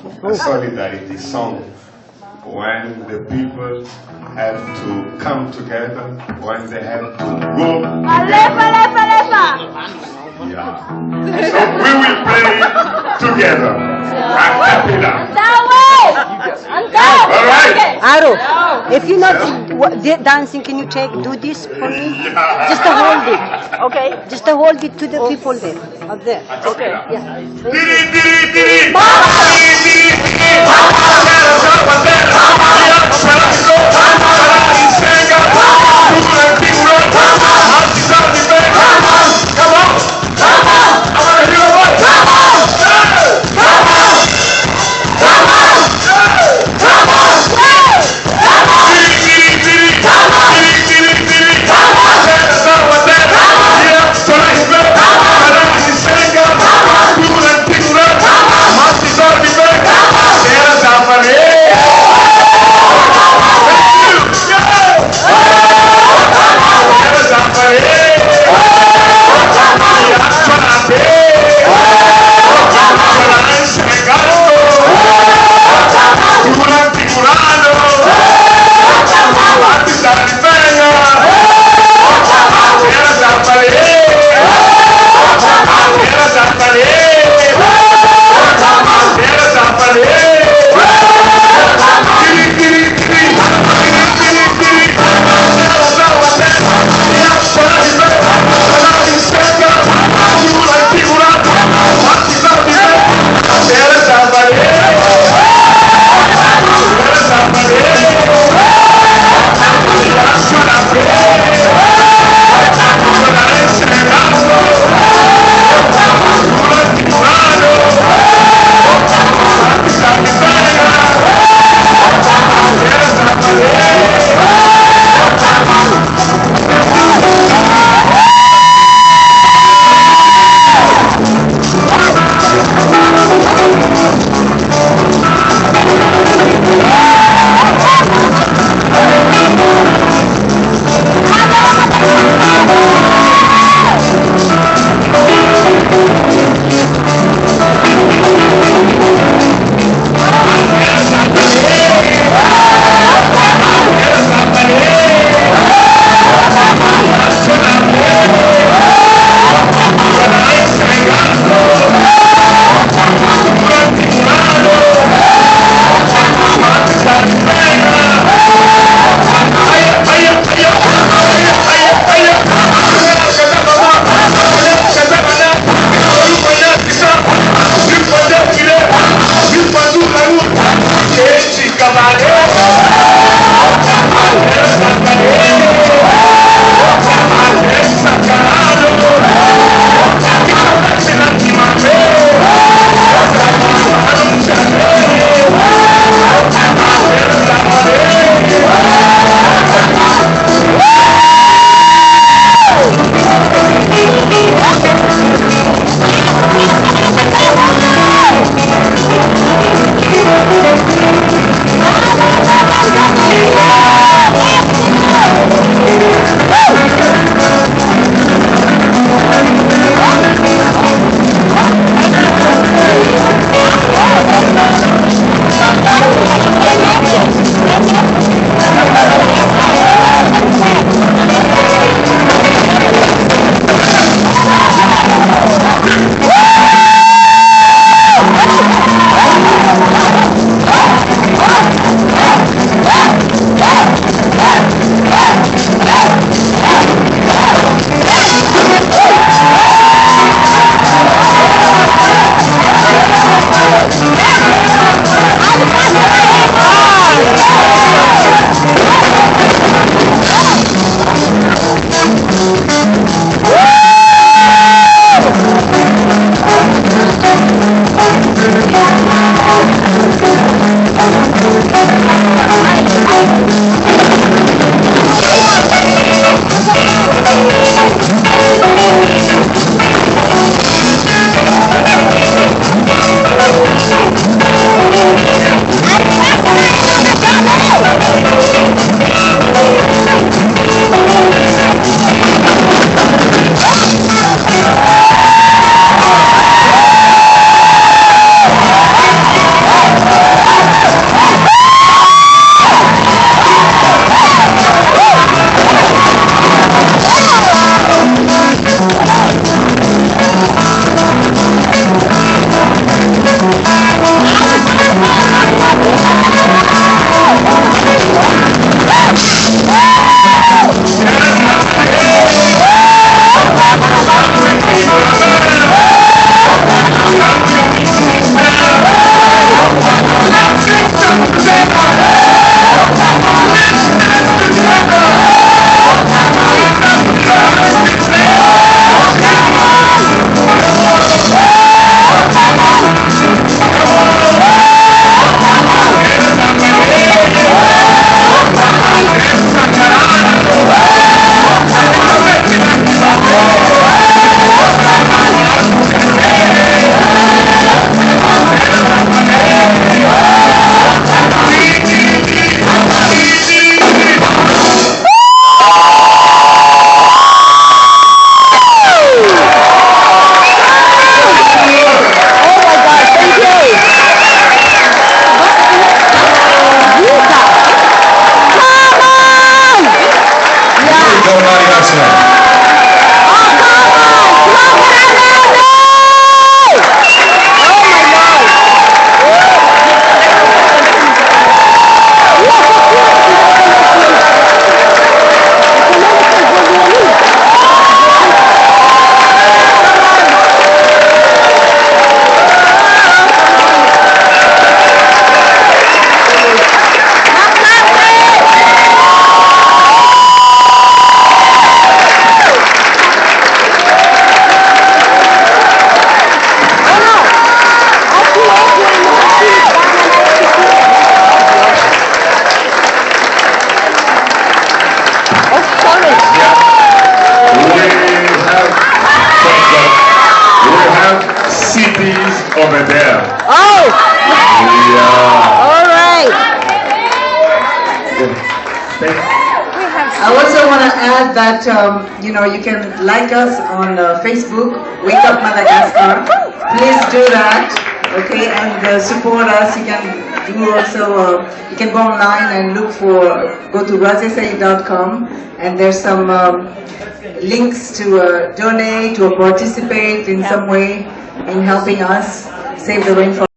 a solidarity song when the people have to come together, when they have to go. Yeah. So we will play together. A cappella. All right. Aro, if you're not dancing, can you do this for me? Yeah. Just to hold it, okay? Just to hold it to the people there, up there. Okay. Yeah. Diri, diri, diri. over there. Oh, Yeah. all right. I also want to add that you know, you can like us on Facebook, Wake Up Madagascar. Please do that, okay, and support us. You can do also. You can go online and go to razesai.com, and there's some links to donate or participate in some way in helping us save the rainforest.